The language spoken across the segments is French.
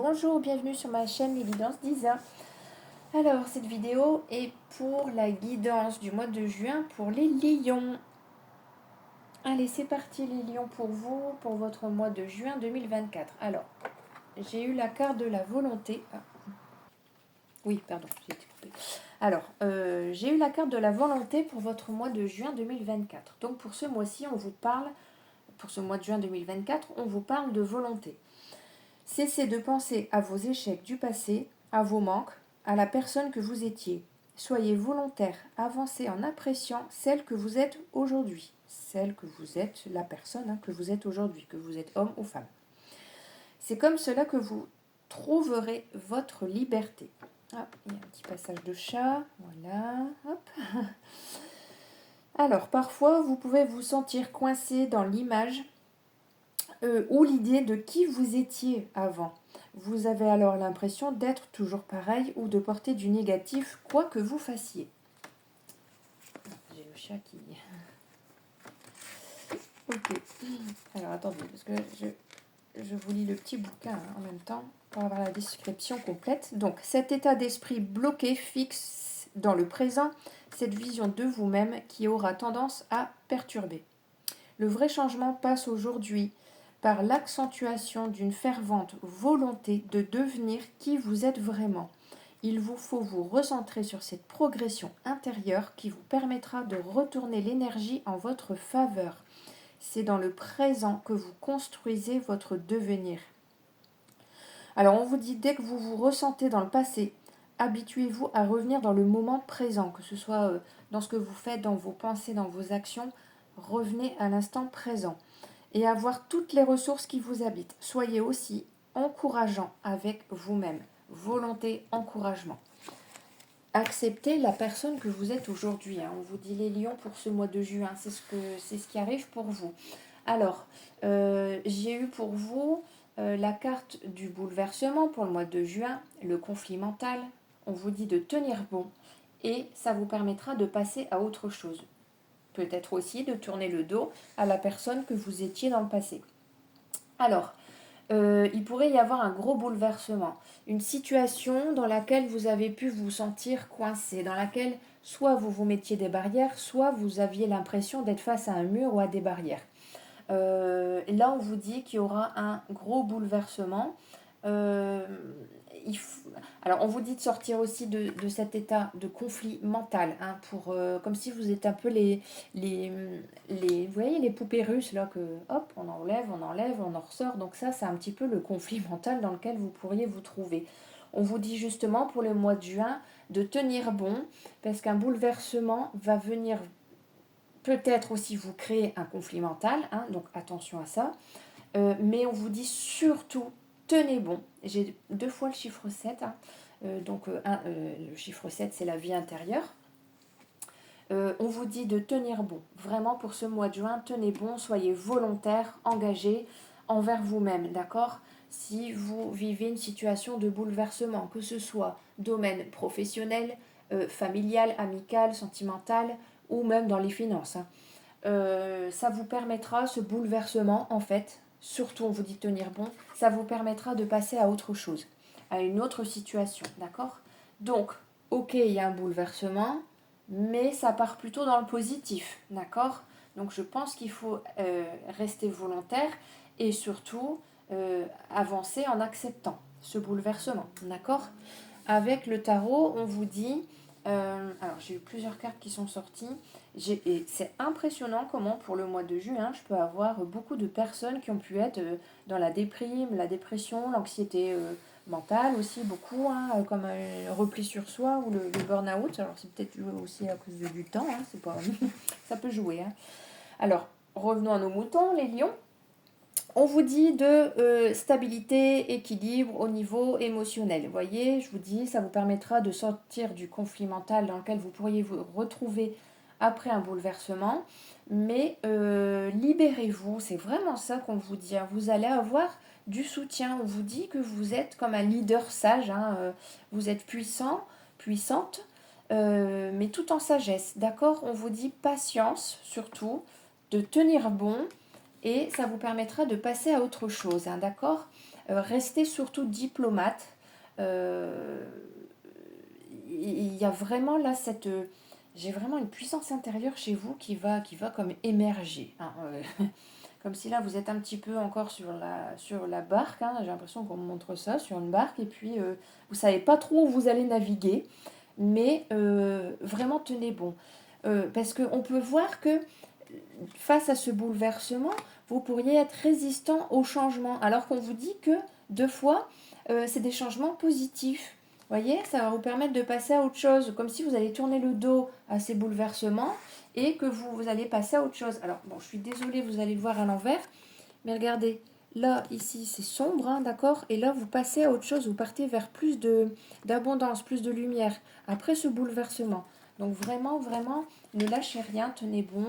Bonjour, bienvenue sur ma chaîne Les Guidances d'Isa. Alors, cette vidéo est pour la guidance du mois de juin pour les lions. Allez, c'est parti les lions pour vous, pour votre mois de juin 2024. Alors, j'ai eu la carte de la volonté. Ah. Oui, pardon, j'ai été coupée. Alors, j'ai eu la carte de la volonté pour votre mois de juin 2024. Donc, pour ce mois-ci, on vous parle, pour ce mois de juin 2024, on vous parle de volonté. Cessez de penser à vos échecs du passé, à vos manques, à la personne que vous étiez. Soyez volontaire, avancez en appréciant celle que vous êtes aujourd'hui. Celle que vous êtes, la personne que vous êtes aujourd'hui, que vous êtes homme ou femme. C'est comme cela que vous trouverez votre liberté. Ah, il y a un petit passage de chat, voilà, hop. Alors, parfois, vous pouvez vous sentir coincé dans l'image ou l'idée de qui vous étiez avant. Vous avez alors l'impression d'être toujours pareil ou de porter du négatif, quoi que vous fassiez. J'ai le chat qui... Ok. Alors attendez, parce que je vous lis le petit bouquin en même temps pour avoir la description complète. Donc, cet état d'esprit bloqué fixe dans le présent cette vision de vous-même qui aura tendance à perturber. Le vrai changement passe aujourd'hui par l'accentuation d'une fervente volonté de devenir qui vous êtes vraiment. Il vous faut vous recentrer sur cette progression intérieure qui vous permettra de retourner l'énergie en votre faveur. C'est dans le présent que vous construisez votre devenir. Alors on vous dit, dès que vous vous ressentez dans le passé, habituez-vous à revenir dans le moment présent, que ce soit dans ce que vous faites, dans vos pensées, dans vos actions, revenez à l'instant présent et avoir toutes les ressources qui vous habitent. Soyez aussi encourageant avec vous-même. Volonté, encouragement. Acceptez la personne que vous êtes aujourd'hui. On vous dit les lions pour ce mois de juin. C'est ce qui arrive pour vous. Alors, j'ai eu pour vous la carte du bouleversement pour le mois de juin, le conflit mental. On vous dit de tenir bon et ça vous permettra de passer à autre chose. Peut-être aussi de tourner le dos à la personne que vous étiez dans le passé. Alors, il pourrait y avoir un gros bouleversement, une situation dans laquelle vous avez pu vous sentir coincé, dans laquelle soit vous vous mettiez des barrières, soit vous aviez l'impression d'être face à un mur ou à des barrières. Là, on vous dit qu'il y aura un gros bouleversement. Alors, on vous dit de sortir aussi de cet état de conflit mental, comme si vous êtes un peu vous voyez les poupées russes là que hop, on enlève, on en ressort. Donc ça, c'est un petit peu le conflit mental dans lequel vous pourriez vous trouver. On vous dit justement pour le mois de juin de tenir bon parce qu'un bouleversement va venir peut-être aussi vous créer un conflit mental, donc attention à ça. Mais on vous dit surtout, tenez bon. J'ai 2 fois le chiffre 7. Le chiffre 7, c'est la vie intérieure. On vous dit de tenir bon. Vraiment, pour ce mois de juin, tenez bon, soyez volontaire, engagé envers vous-même, d'accord ? Si vous vivez une situation de bouleversement, que ce soit domaine professionnel, familial, amical, sentimental, ou même dans les finances, ça vous permettra, ce bouleversement, en fait, surtout on vous dit tenir bon, ça vous permettra de passer à autre chose, à une autre situation, d'accord ? Donc, ok, il y a un bouleversement, mais ça part plutôt dans le positif, d'accord ? Donc je pense qu'il faut rester volontaire et surtout avancer en acceptant ce bouleversement, d'accord ? Avec le tarot, on vous dit... alors j'ai eu plusieurs cartes qui sont sorties. Et c'est impressionnant comment pour le mois de juin, je peux avoir beaucoup de personnes qui ont pu être dans la déprime, la dépression, l'anxiété mentale aussi, beaucoup, comme un repli sur soi ou le burn-out. Alors c'est peut-être aussi à cause du temps, c'est pas... ça peut jouer. Alors, revenons à nos moutons, les lions. On vous dit de stabilité, équilibre au niveau émotionnel. Vous voyez, je vous dis, ça vous permettra de sortir du conflit mental dans lequel vous pourriez vous retrouver après un bouleversement. Mais libérez-vous, c'est vraiment ça qu'on vous dit. Vous allez avoir du soutien. On vous dit que vous êtes comme un leader sage. Vous êtes puissant, puissante, mais tout en sagesse. D'accord ? On vous dit patience surtout, de tenir bon. Et ça vous permettra de passer à autre chose, d'accord ? Restez surtout diplomate. Euh, il y a vraiment là j'ai vraiment une puissance intérieure chez vous qui va comme émerger, hein. Comme si là vous êtes un petit peu encore sur la barque, hein. J'ai l'impression qu'on me montre ça sur une barque et puis vous savez pas trop où vous allez naviguer, mais vraiment tenez bon. Parce qu'on peut voir que face à ce bouleversement, vous pourriez être résistant au changement, alors qu'on vous dit que deux fois, c'est des changements positifs. Vous voyez, ça va vous permettre de passer à autre chose, comme si vous allez tourner le dos à ces bouleversements et que vous allez passer à autre chose. Alors, bon, je suis désolée, vous allez le voir à l'envers, mais regardez, là, ici, c'est sombre, hein, d'accord? Et là, vous passez à autre chose, vous partez vers plus d'abondance, plus de lumière, après ce bouleversement. Donc vraiment, vraiment, ne lâchez rien, tenez bon,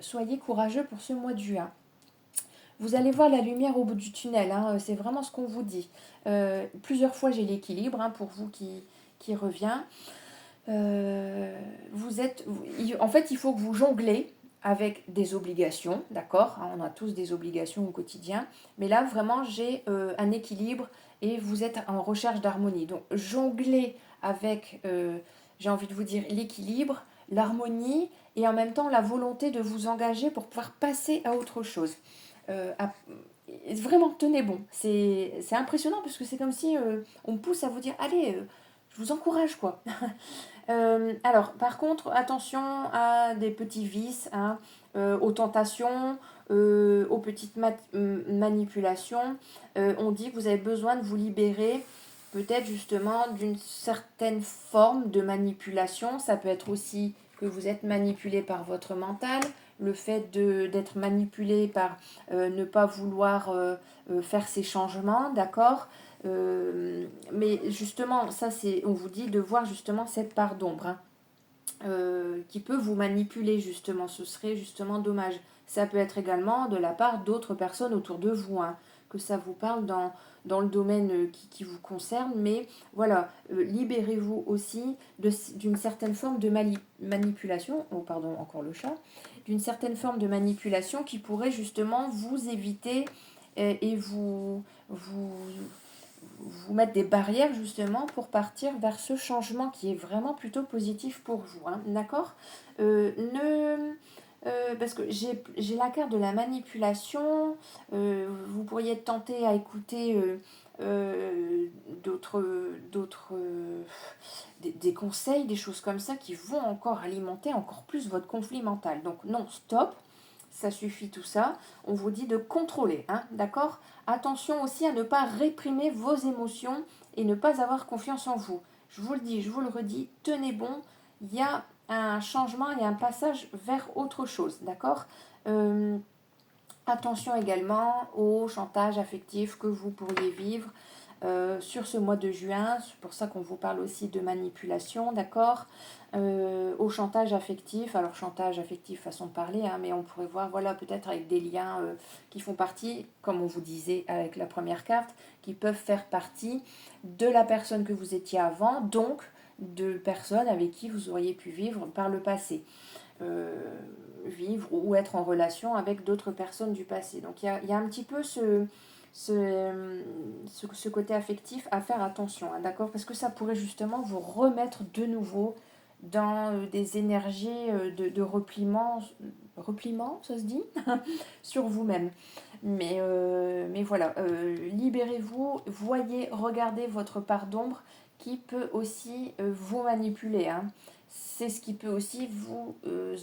soyez courageux pour ce mois de juin. Vous allez voir la lumière au bout du tunnel, hein, c'est vraiment ce qu'on vous dit. Plusieurs fois, j'ai l'équilibre, hein, pour vous qui revient. En fait, il faut que vous jonglez avec des obligations, d'accord, hein, on a tous des obligations au quotidien, mais là, vraiment, j'ai un équilibre et vous êtes en recherche d'harmonie. Donc, jonglez avec, j'ai envie de vous dire, l'équilibre, l'harmonie et en même temps la volonté de vous engager pour pouvoir passer à autre chose. Euh, à- Vraiment, tenez bon. C'est impressionnant parce que c'est comme si on me pousse à vous dire, allez, je vous encourage, quoi. Alors, par contre, attention à des petits vices, hein, aux tentations, aux petites manipulations. On dit que vous avez besoin de vous libérer peut-être justement d'une certaine forme de manipulation. Ça peut être aussi que vous êtes manipulé par votre mental, le fait d'être manipulé par ne pas vouloir faire ces changements, d'accord. Mais justement, ça c'est, on vous dit de voir justement cette part d'ombre, hein, qui peut vous manipuler justement. Ce serait justement dommage. Ça peut être également de la part d'autres personnes autour de vous, hein, que ça vous parle dans le domaine qui vous concerne. Mais voilà, libérez-vous aussi d'une certaine forme de manipulation. Oh pardon, encore le chat. D'une certaine forme de manipulation qui pourrait justement vous éviter et vous mettre des barrières justement pour partir vers ce changement qui est vraiment plutôt positif pour vous, hein, d'accord. Parce que j'ai la carte de la manipulation, vous pourriez être tenté à écouter des conseils, des choses comme ça qui vont encore alimenter encore plus votre conflit mental. Donc non, stop, ça suffit tout ça. On vous dit de contrôler, hein, d'accord. Attention aussi à ne pas réprimer vos émotions et ne pas avoir confiance en vous. Je vous le dis, je vous le redis, tenez bon, il y a un changement, il y a un passage vers autre chose, d'accord. euh, Attention également au chantage affectif que vous pourriez vivre sur ce mois de juin. C'est pour ça qu'on vous parle aussi de manipulation, d'accord. Au chantage affectif. Alors chantage affectif, façon de parler, hein, mais on pourrait voir, voilà, peut-être avec des liens qui font partie, comme on vous disait avec la première carte, qui peuvent faire partie de la personne que vous étiez avant, donc de personnes avec qui vous auriez pu vivre par le passé. Euh, Vivre ou être en relation avec d'autres personnes du passé. Donc il y a un petit peu ce côté affectif à faire attention, hein, d'accord. Parce que ça pourrait justement vous remettre de nouveau dans des énergies de repliement, ça se dit, sur vous-même. Mais voilà, libérez-vous, voyez, regardez votre part d'ombre qui peut aussi vous manipuler, hein. C'est ce qui peut aussi vous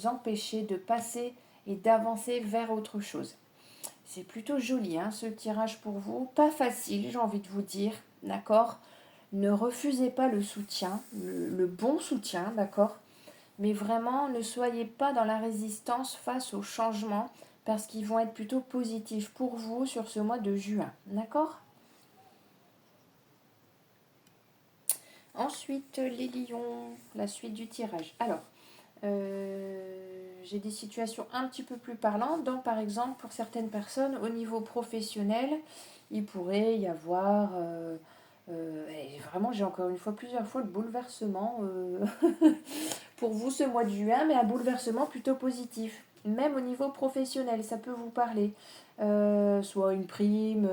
empêcher de passer et d'avancer vers autre chose. C'est plutôt joli, hein, ce tirage pour vous. Pas facile, j'ai envie de vous dire, d'accord. Ne refusez pas le soutien, le bon soutien, d'accord. Mais vraiment, ne soyez pas dans la résistance face aux changements parce qu'ils vont être plutôt positifs pour vous sur ce mois de juin, d'accord. Ensuite, les lions, la suite du tirage. Alors, j'ai des situations un petit peu plus parlantes. Donc, par exemple, pour certaines personnes, au niveau professionnel, il pourrait y avoir... et vraiment, j'ai encore une fois, plusieurs fois, le bouleversement pour vous ce mois de juin, mais un bouleversement plutôt positif. Même au niveau professionnel, ça peut vous parler. soit une prime,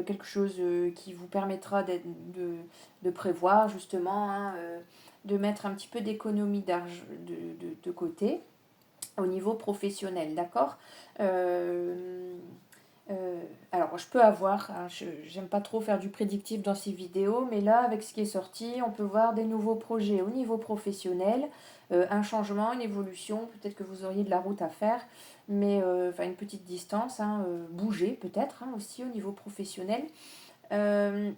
quelque chose qui vous permettra de prévoir justement, hein, de mettre un petit peu d'économie d'argent de côté au niveau professionnel, d'accord. Euh, alors, je peux avoir, hein, j'aime pas trop faire du prédictif dans ces vidéos, mais là, avec ce qui est sorti, on peut voir des nouveaux projets au niveau professionnel, un changement, une évolution, peut-être que vous auriez de la route à faire, mais enfin une petite distance, hein, bouger peut-être, hein, aussi au niveau professionnel. Euh,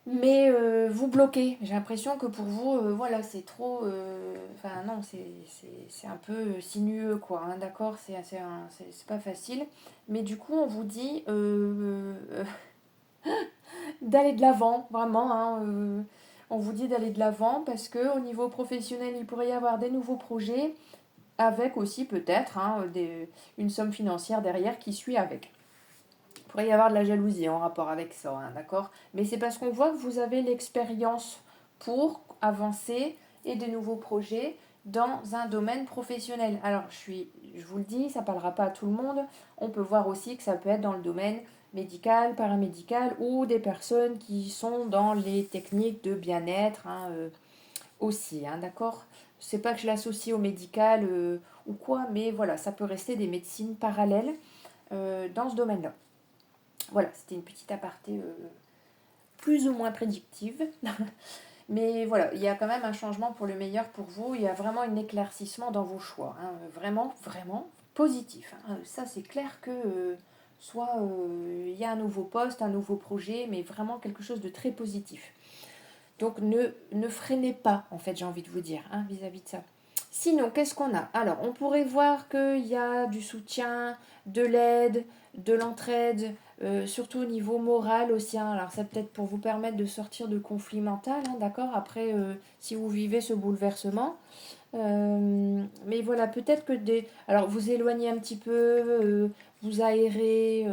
mais vous bloquez. J'ai l'impression que pour vous, voilà, c'est trop. Enfin, non, c'est un peu sinueux, quoi. Hein, d'accord, c'est pas facile. Mais du coup, on vous dit d'aller de l'avant, vraiment. Hein, on vous dit d'aller de l'avant parce que au niveau professionnel, il pourrait y avoir des nouveaux projets avec aussi peut-être, hein, une somme financière derrière qui suit avec. Il pourrait y avoir de la jalousie en rapport avec ça, hein, d'accord. Mais c'est parce qu'on voit que vous avez l'expérience pour avancer et de nouveaux projets dans un domaine professionnel. Alors, je vous le dis, ça ne parlera pas à tout le monde. On peut voir aussi que ça peut être dans le domaine médical, paramédical ou des personnes qui sont dans les techniques de bien-être, hein, aussi, hein, d'accord. C'est pas que je l'associe au médical ou quoi, mais voilà, ça peut rester des médecines parallèles dans ce domaine-là. Voilà, c'était une petite aparté plus ou moins prédictive. Mais voilà, il y a quand même un changement pour le meilleur pour vous. Il y a vraiment un éclaircissement dans vos choix. Hein, vraiment, vraiment positif. Hein. Ça, c'est clair que soit il y a un nouveau poste, un nouveau projet, mais vraiment quelque chose de très positif. Donc ne freinez pas, en fait, j'ai envie de vous dire, hein, vis-à-vis de ça. Sinon, qu'est-ce qu'on a? Alors, on pourrait voir qu'il y a du soutien, de l'aide, de l'entraide, surtout au niveau moral aussi. Hein. Alors, ça peut-être pour vous permettre de sortir de conflits mentaux, hein, d'accord? Après, si vous vivez ce bouleversement. Mais voilà, peut-être que des... Alors, vous éloignez un petit peu, vous aérez,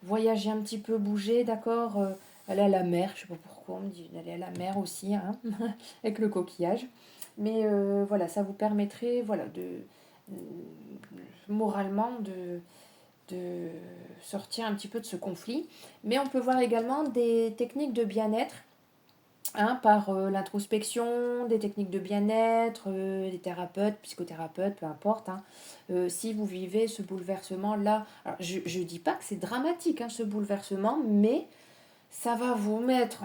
voyagez un petit peu, bougez, d'accord? Aller à la mer, je sais pas pourquoi on me dit d'aller à la mer aussi, hein, avec le coquillage. Mais voilà, ça vous permettrait, voilà, moralement de sortir un petit peu de ce conflit. Mais on peut voir également des techniques de bien-être, hein, par l'introspection, des techniques de bien-être, des thérapeutes, psychothérapeutes, peu importe. Hein. Si vous vivez ce bouleversement-là, alors je ne dis pas que c'est dramatique, hein, ce bouleversement, mais ça va vous mettre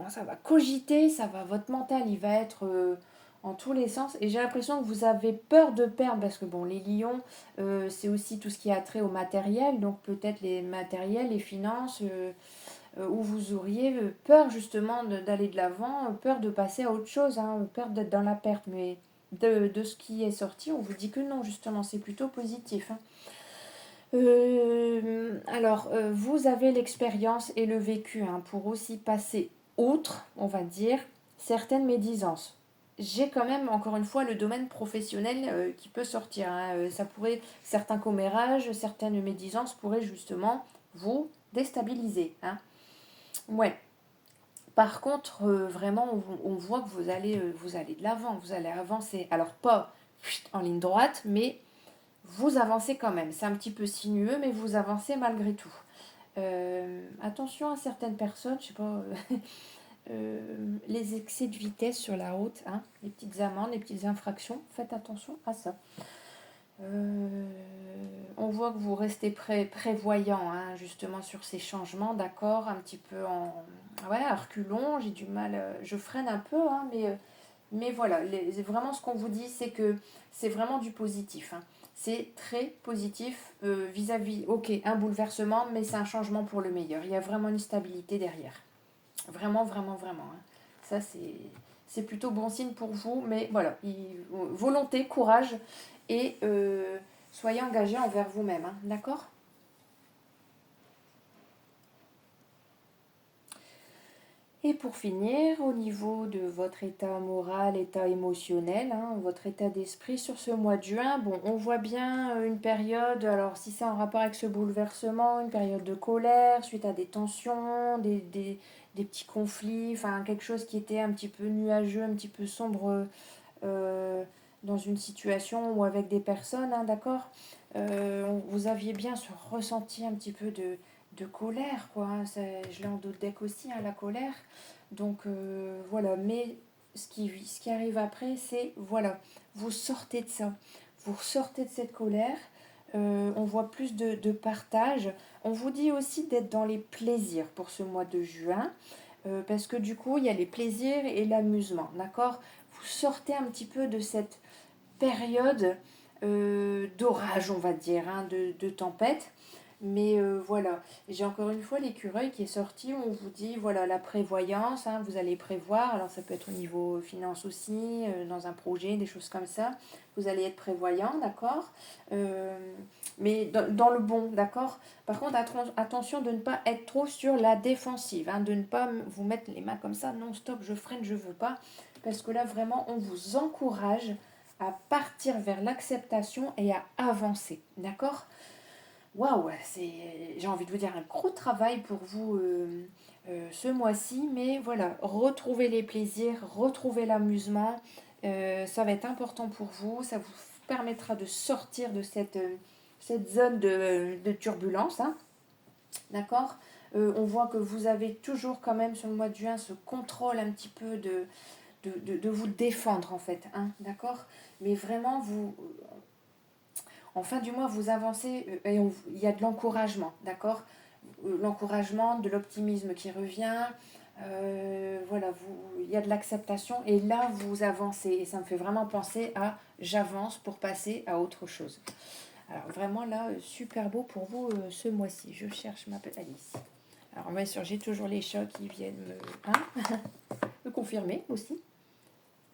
ça va cogiter, votre mental, il va être en tous les sens. Et j'ai l'impression que vous avez peur de perdre, parce que bon, les lions, c'est aussi tout ce qui a trait au matériel, donc peut-être les matériels, les finances, où vous auriez peur justement d'aller de l'avant, peur de passer à autre chose, hein, peur d'être dans la perte. Mais de ce qui est sorti, on vous dit que non, justement, c'est plutôt positif. Hein. Alors, vous avez l'expérience et le vécu, hein, pour aussi passer outre, on va dire, certaines médisances. J'ai quand même, encore une fois, le domaine professionnel qui peut sortir. Hein. Ça pourrait, certains commérages, certaines médisances pourraient justement vous déstabiliser. Hein. Ouais. Par contre, vraiment, on voit que vous allez de l'avant, vous allez avancer. Alors, pas en ligne droite, mais vous avancez quand même. C'est un petit peu sinueux, mais vous avancez malgré tout. Attention à certaines personnes, je sais pas, les excès de vitesse sur la route, hein, les petites amendes, les petites infractions, faites attention à ça. On voit que vous restez prévoyant, hein, justement sur ces changements, d'accord, un petit peu ouais, à reculons, j'ai du mal, je freine un peu, hein, mais voilà, vraiment ce qu'on vous dit, c'est que c'est vraiment du positif. Hein. C'est très positif vis-à-vis, ok, un bouleversement, mais c'est un changement pour le meilleur. Il y a vraiment une stabilité derrière. Vraiment, vraiment, vraiment. Hein. Ça, c'est plutôt bon signe pour vous, mais voilà, volonté, courage et soyez engagés envers vous-même. Hein. D'accord. Et pour finir, au niveau de votre état moral, état émotionnel, hein, votre état d'esprit sur ce mois de juin, bon, on voit bien une période, alors si c'est en rapport avec ce bouleversement, une période de colère suite à des tensions, des petits conflits, enfin quelque chose qui était un petit peu nuageux, un petit peu sombre, euh, dans une situation ou avec des personnes, hein, d'accord, vous aviez bien ce ressenti un petit peu de colère, quoi. Hein, je l'ai en dos de deck aussi, hein, la colère. Donc voilà, mais ce qui arrive après, c'est, voilà, vous sortez de ça. Vous sortez de cette colère. On voit plus de partage. On vous dit aussi d'être dans les plaisirs pour ce mois de juin. Parce que du coup, il y a les plaisirs et l'amusement, d'accord. Vous sortez un petit peu de cette période d'orage, on va dire, hein, de tempête. Mais voilà, j'ai encore une fois l'écureuil qui est sorti, on vous dit, voilà, la prévoyance, hein, vous allez prévoir, alors ça peut être au niveau finance aussi, dans un projet, des choses comme ça, vous allez être prévoyant, d'accord. Euh, mais dans le bon, d'accord. Par contre, attention de ne pas être trop sur la défensive, hein, de ne pas vous mettre les mains comme ça, non, stop, je freine, je veux pas, parce que là, vraiment, on vous encourage à partir vers l'acceptation et à avancer, d'accord. Waouh, j'ai envie de vous dire un gros travail pour vous ce mois-ci, mais voilà, retrouvez les plaisirs, retrouvez l'amusement, ça va être important pour vous, ça vous permettra de sortir de cette zone de turbulence, hein, d'accord. On voit que vous avez toujours quand même sur le mois de juin ce contrôle un petit peu de vous défendre en fait, hein, d'accord. Mais vraiment, en fin du mois, vous avancez et il y a de l'encouragement, d'accord. L'encouragement, de l'optimisme qui revient, voilà, il y a de l'acceptation et là, vous avancez. Et ça me fait vraiment penser à j'avance pour passer à autre chose. Alors vraiment là, super beau pour vous ce mois-ci. Je cherche ma petite Alice. Alors bien sûr, j'ai toujours les chats qui viennent me confirmer aussi.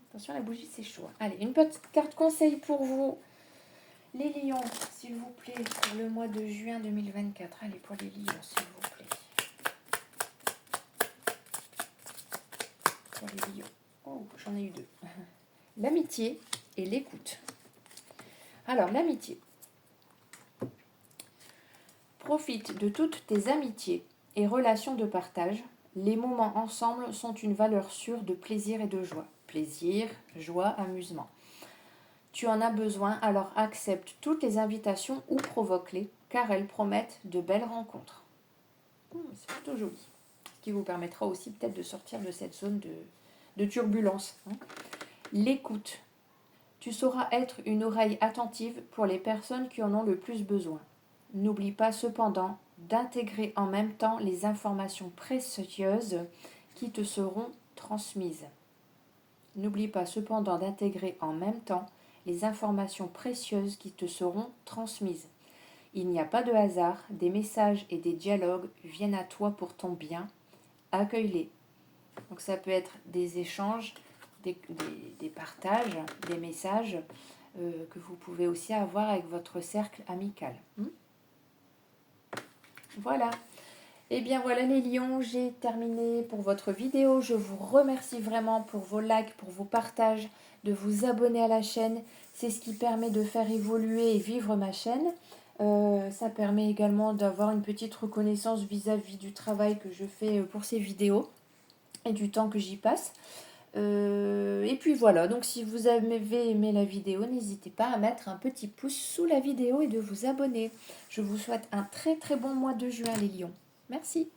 Attention, la bougie, c'est chaud. Allez, une petite carte conseil pour vous. Les lions, s'il vous plaît, pour le mois de juin 2024. Allez, pour les lions, s'il vous plaît. Pour les lions. Oh, j'en ai eu deux. L'amitié et l'écoute. Alors, l'amitié. Profite de toutes tes amitiés et relations de partage. Les moments ensemble sont une valeur sûre de plaisir et de joie. Plaisir, joie, amusement. Tu en as besoin, alors accepte toutes les invitations ou provoque-les, car elles promettent de belles rencontres. C'est plutôt joli. Ce qui vous permettra aussi peut-être de sortir de cette zone de turbulence. Hein. L'écoute. Tu sauras être une oreille attentive pour les personnes qui en ont le plus besoin. N'oublie pas cependant d'intégrer en même temps les informations précieuses qui te seront transmises. N'oublie pas cependant d'intégrer en même temps les informations précieuses qui te seront transmises. Il n'y a pas de hasard, des messages et des dialogues viennent à toi pour ton bien. Accueille-les. Donc ça peut être des échanges, des partages, des messages que vous pouvez aussi avoir avec votre cercle amical. Voilà. Et bien voilà les lions, j'ai terminé pour votre vidéo. Je vous remercie vraiment pour vos likes, pour vos partages, de vous abonner à la chaîne. C'est ce qui permet de faire évoluer et vivre ma chaîne. Ça permet également d'avoir une petite reconnaissance vis-à-vis du travail que je fais pour ces vidéos et du temps que j'y passe. Et puis voilà, donc si vous avez aimé la vidéo, n'hésitez pas à mettre un petit pouce sous la vidéo et de vous abonner. Je vous souhaite un très très bon mois de juin les lions. Merci.